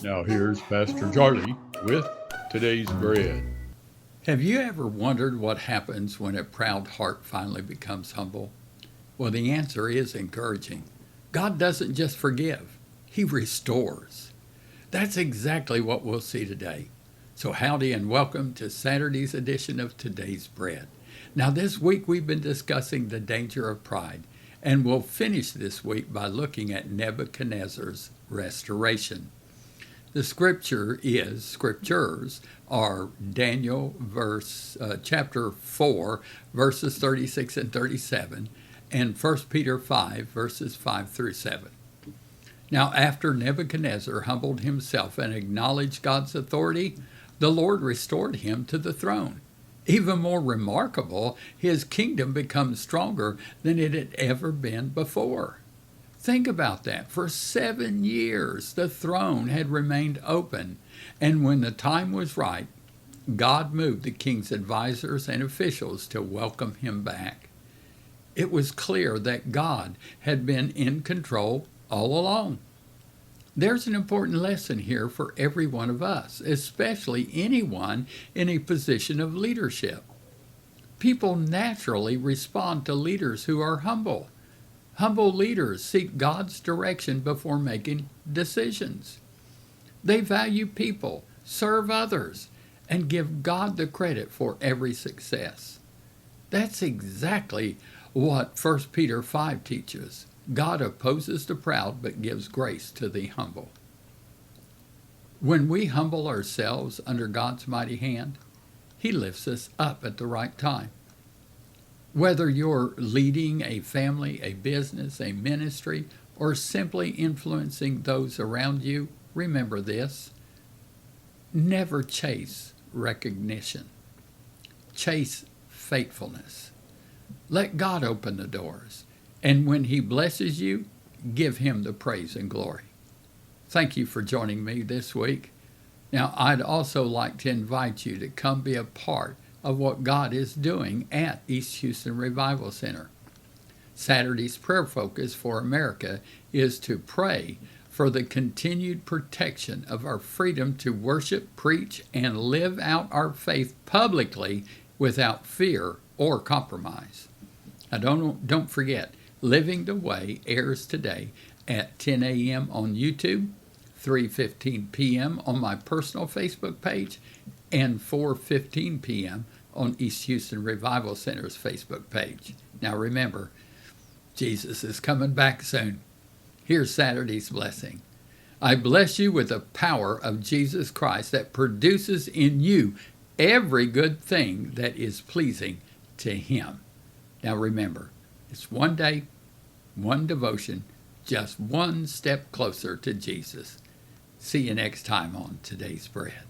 Now here's Pastor Charlie with today's bread. Have you ever wondered what happens when a proud heart finally becomes humble? Well, the answer is encouraging. God doesn't just forgive, He restores. That's exactly what we'll see today. So, howdy and welcome to Saturday's edition of Today's Bread. Now, this week we've been discussing the danger of pride, and we'll finish this week by looking at Nebuchadnezzar's restoration. The scriptures are Daniel chapter 4, verses 36 and 37, and 1 Peter 5, verses 5 through 7. Now, after Nebuchadnezzar humbled himself and acknowledged God's authority, the Lord restored him to the throne. Even more remarkable, his kingdom becomes stronger than it had ever been before. Think about that. For 7 years, the throne had remained open, and when the time was right, God moved the king's advisors and officials to welcome him back. It was clear that God had been in control all along. There's an important lesson here for every one of us, especially anyone in a position of leadership. People naturally respond to leaders who are humble. Humble leaders seek God's direction before making decisions. They value people, serve others, and give God the credit for every success. That's exactly what 1 Peter 5 teaches. God opposes the proud but gives grace to the humble. When we humble ourselves under God's mighty hand, He lifts us up at the right time. Whether you're leading a family, a business, a ministry, or simply influencing those around you, remember this. Never chase recognition. Chase faithfulness. Let God open the doors, and when He blesses you, give Him the praise and glory. Thank you for joining me this week. Now, I'd also like to invite you to come be a part of what God is doing at East Houston Revival Center. Saturday's prayer focus for America is to pray for the continued protection of our freedom to worship, preach, and live out our faith publicly without fear or compromise. Now, don't forget, Living the Way airs today at 10 a.m. on YouTube, 3:15 p.m. on my personal Facebook page, and 4:15 p.m. on East Houston Revival Center's Facebook page. Now remember, Jesus is coming back soon. Here's Saturday's blessing. I bless you with the power of Jesus Christ that produces in you every good thing that is pleasing to Him. Now remember, it's one day, one devotion, just one step closer to Jesus. See you next time on Today's Bread.